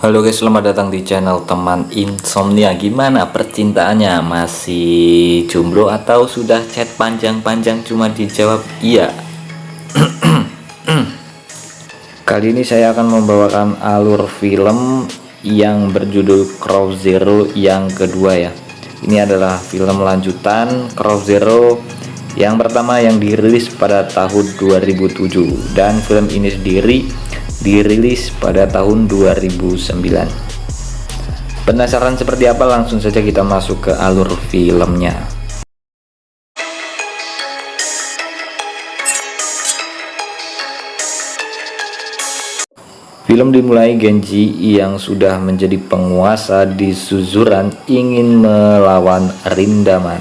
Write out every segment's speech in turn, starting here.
Halo guys, selamat datang di channel teman insomnia. Gimana percintaannya? Masih jomblo atau sudah chat panjang-panjang cuma dijawab iya? Kali ini saya akan membawakan alur film yang berjudul Crow Zero yang kedua ya. Ini adalah film lanjutan Crow Zero yang pertama yang dirilis pada tahun 2007, dan film ini sendiri dirilis pada tahun 2009. Penasaran seperti apa? Langsung saja kita masuk ke alur filmnya. Film dimulai Genji yang sudah menjadi penguasa di Suzuran ingin melawan Rindaman.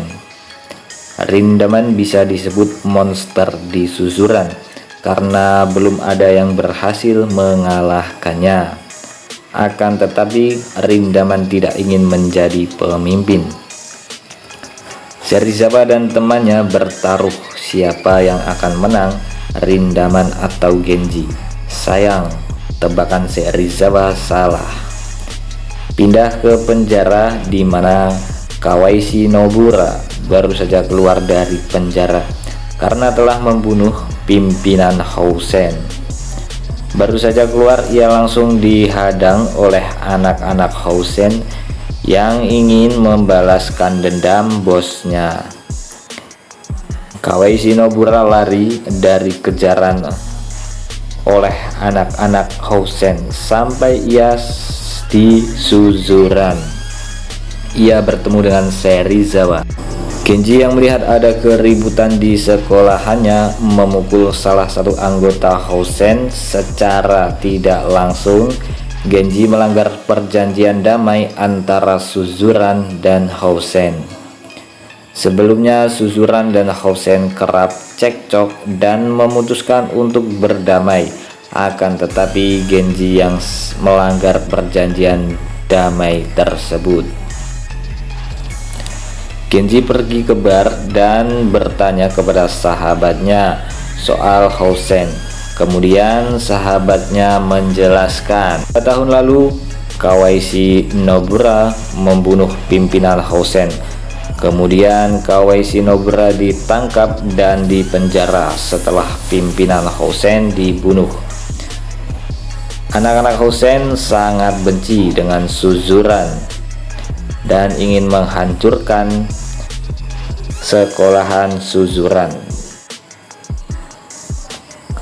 Rindaman bisa disebut monster di Suzuran karena belum ada yang berhasil mengalahkannya. Akan tetapi Rindaman tidak ingin menjadi pemimpin. Serizawa dan temannya bertaruh siapa yang akan menang, Rindaman atau Genji. Sayang, tebakan Serizawa salah. Pindah ke penjara di mana Kawashi Nobura baru saja keluar dari penjara karena telah membunuh pimpinan Housen. Baru saja keluar, ia langsung dihadang oleh anak-anak Housen yang ingin membalaskan dendam bosnya. Kawashi Nobura lari dari kejaran oleh anak-anak Housen sampai ia di Suzuran. Ia bertemu dengan Serizawa. Genji yang melihat ada keributan di sekolahannya memukul salah satu anggota Housen secara tidak langsung. Genji melanggar perjanjian damai antara Suzuran dan Housen. Sebelumnya Suzuran dan Housen kerap cekcok dan memutuskan untuk berdamai. Akan tetapi Genji yang melanggar perjanjian damai tersebut. Genji pergi ke bar dan bertanya kepada sahabatnya soal Housen. Kemudian sahabatnya menjelaskan, pada tahun lalu Kawashi Nobura membunuh pimpinan Housen. Kemudian Kawashi Nobura ditangkap dan dipenjara setelah pimpinan Housen dibunuh. Anak-anak Housen sangat benci dengan Suzuran dan ingin menghancurkan sekolahan Suzuran.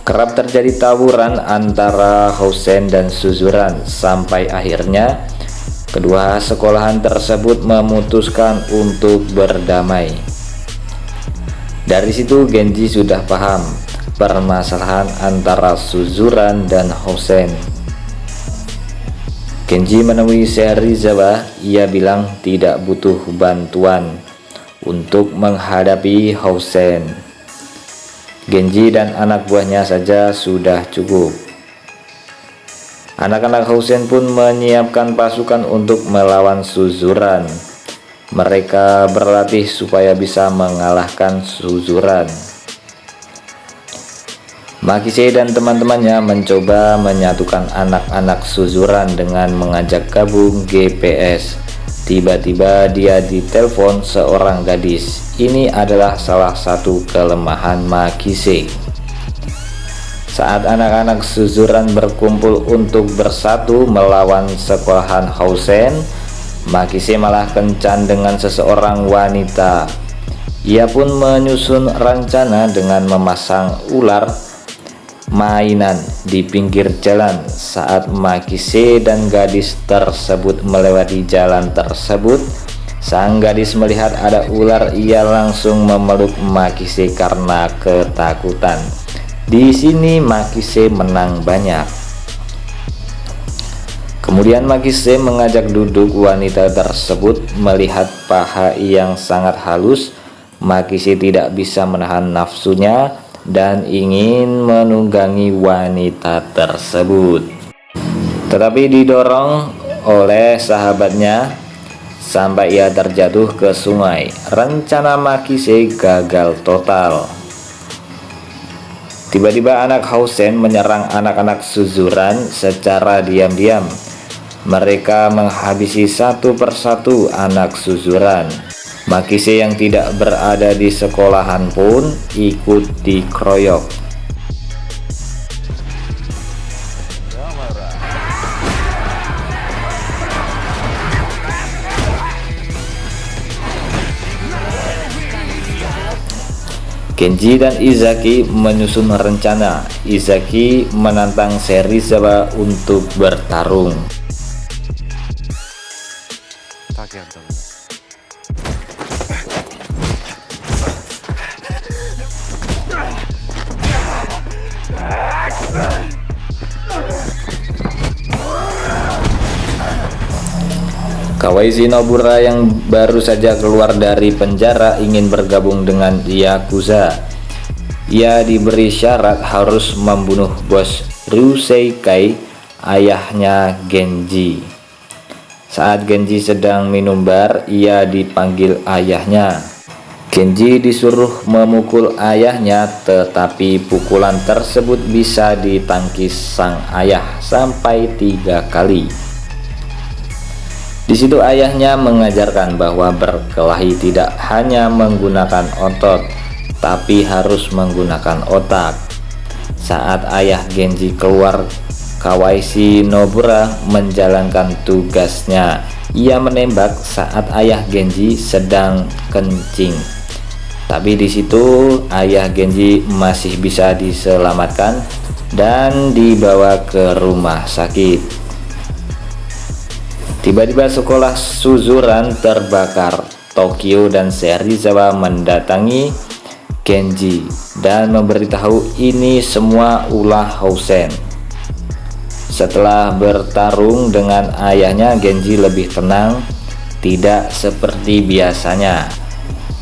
Kerap terjadi tawuran antara Housen dan Suzuran sampai akhirnya kedua sekolahan tersebut memutuskan untuk berdamai. Dari situ Genji sudah paham permasalahan antara Suzuran dan Housen. Genji menemui Serizawa. Ia bilang tidak butuh bantuan untuk menghadapi Housen. Genji dan anak buahnya saja sudah cukup. Anak-anak Housen pun menyiapkan pasukan untuk melawan Suzuran. Mereka berlatih supaya bisa mengalahkan Suzuran. Makise dan teman-temannya mencoba menyatukan anak-anak Suzuran dengan mengajak gabung GPS. Tiba-tiba dia ditelepon seorang gadis. Ini adalah salah satu kelemahan Makise. Saat anak-anak Suzuran berkumpul untuk bersatu melawan sekolahan Housen, Makise malah kencan dengan seseorang wanita. Ia pun menyusun rencana dengan memasang ular mainan di pinggir jalan. Saat Makise dan gadis tersebut melewati jalan tersebut, sang gadis melihat ada ular. Ia langsung memeluk Makise karena ketakutan. Di sini Makise menang banyak. Kemudian Makise mengajak duduk wanita tersebut. Melihat paha yang sangat halus, Makise tidak bisa menahan nafsunya dan ingin menunggangi wanita tersebut, tetapi didorong oleh sahabatnya sampai ia terjatuh ke sungai. Rencana Makise gagal total. Tiba-tiba anak Housen menyerang anak-anak Suzuran secara diam-diam. Mereka menghabisi satu persatu anak Suzuran. Makise yang tidak berada di sekolahan pun ikut dikeroyok. Genji dan Izaki menyusun rencana. Izaki menantang Serizawa untuk bertarung. Kawaii Nobura yang baru saja keluar dari penjara ingin bergabung dengan Yakuza. Ia diberi syarat harus membunuh bos Ryuseikai, ayahnya Genji. Saat Genji sedang minum bar, ia dipanggil ayahnya. Genji disuruh memukul ayahnya, tetapi pukulan tersebut bisa ditangkis sang ayah sampai 3 kali. Di situ ayahnya mengajarkan bahwa berkelahi tidak hanya menggunakan otot, tapi harus menggunakan otak. Saat ayah Genji keluar, Kawaii Nobura menjalankan tugasnya. Ia menembak saat ayah Genji sedang kencing. Tapi di situ ayah Genji masih bisa diselamatkan dan dibawa ke rumah sakit. Tiba-tiba sekolah Suzuran terbakar. Tokyo dan Serizawa mendatangi Genji dan memberitahu ini semua ulah Housen. Setelah bertarung dengan ayahnya, Genji lebih tenang, tidak seperti biasanya.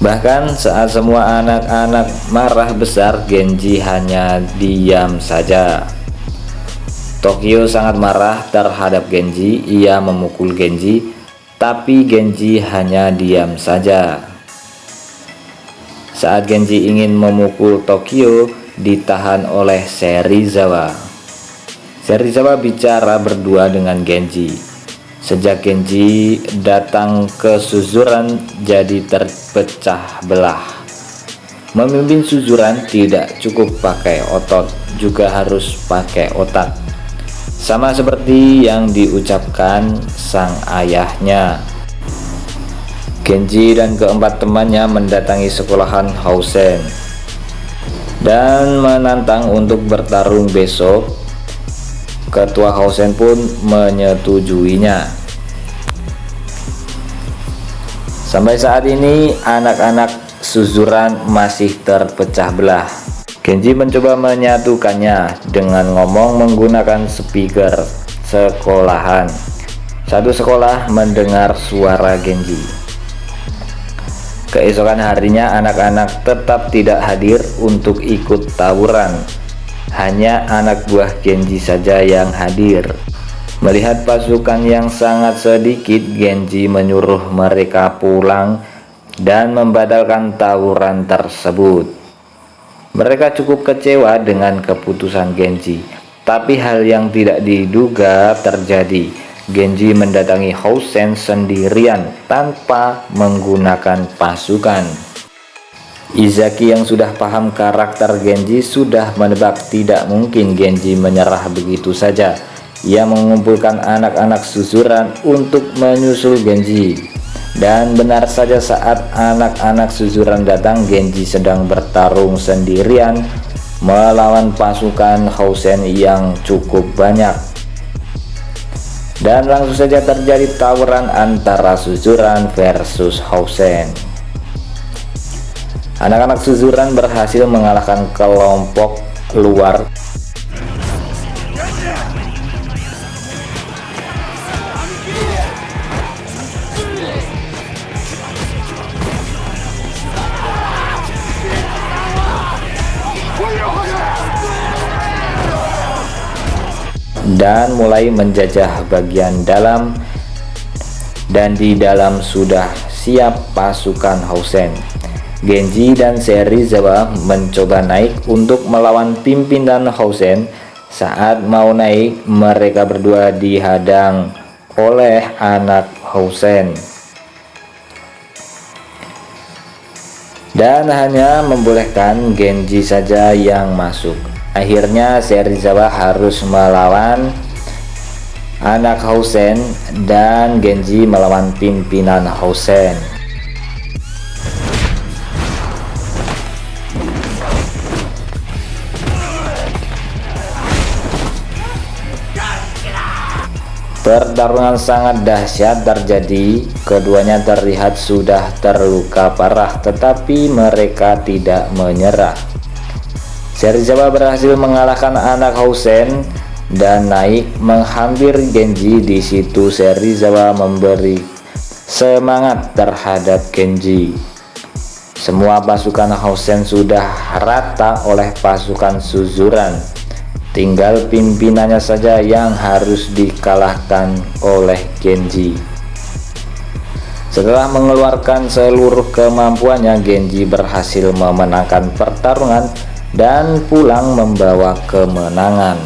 Bahkan saat semua anak-anak marah besar, Genji hanya diam saja. Tokyo sangat marah terhadap Genji. Ia memukul Genji, tapi Genji hanya diam saja. Saat Genji ingin memukul Tokyo, ditahan oleh Serizawa. Serizawa bicara berdua dengan Genji. Sejak Genji datang ke Suzuran jadi terpecah belah. Memimpin Suzuran tidak cukup pakai otot, juga harus pakai otak. Sama seperti yang diucapkan sang ayahnya. Genji dan keempat temannya mendatangi sekolahan Housen dan menantang untuk bertarung besok. Ketua Housen pun menyetujuinya. Sampai saat ini anak-anak Suzuran masih terpecah belah. Genji mencoba menyatukannya dengan ngomong menggunakan speaker sekolahan. Satu sekolah mendengar suara Genji. Keesokan harinya anak-anak tetap tidak hadir untuk ikut tawuran. Hanya anak buah Genji saja yang hadir. Melihat pasukan yang sangat sedikit, Genji menyuruh mereka pulang dan membatalkan tawuran tersebut. Mereka cukup kecewa dengan keputusan Genji, tapi hal yang tidak diduga terjadi. Genji mendatangi Housen sendirian tanpa menggunakan pasukan. Izaki yang sudah paham karakter Genji sudah menebak tidak mungkin Genji menyerah begitu saja. Ia mengumpulkan anak-anak Suzuran untuk menyusul Genji. Dan benar saja saat anak-anak Suzuran datang, Genji sedang bertarung sendirian melawan pasukan Housen yang cukup banyak. Dan langsung saja terjadi tawuran antara Suzuran versus Housen. Anak-anak Suzuran berhasil mengalahkan kelompok luar. Dan mulai menjajah bagian dalam, dan di dalam sudah siap pasukan Housen. Genji dan Serizawa mencoba naik untuk melawan pimpinan Housen. Saat mau naik, mereka berdua dihadang oleh anak Housen. Dan hanya membolehkan Genji saja yang masuk. Akhirnya Serizawa harus melawan anak Housen dan Genji melawan pimpinan Housen. Pertarungan sangat dahsyat terjadi, keduanya terlihat sudah terluka parah, tetapi mereka tidak menyerah. Serizawa berhasil mengalahkan anak Housen dan naik menghampir Genji. Di situ Serizawa memberi semangat terhadap Genji. Semua pasukan Housen sudah rata oleh pasukan Suzuran. Tinggal pimpinannya saja yang harus dikalahkan oleh Genji. Setelah mengeluarkan seluruh kemampuannya, Genji berhasil memenangkan pertarungan dan pulang membawa kemenangan.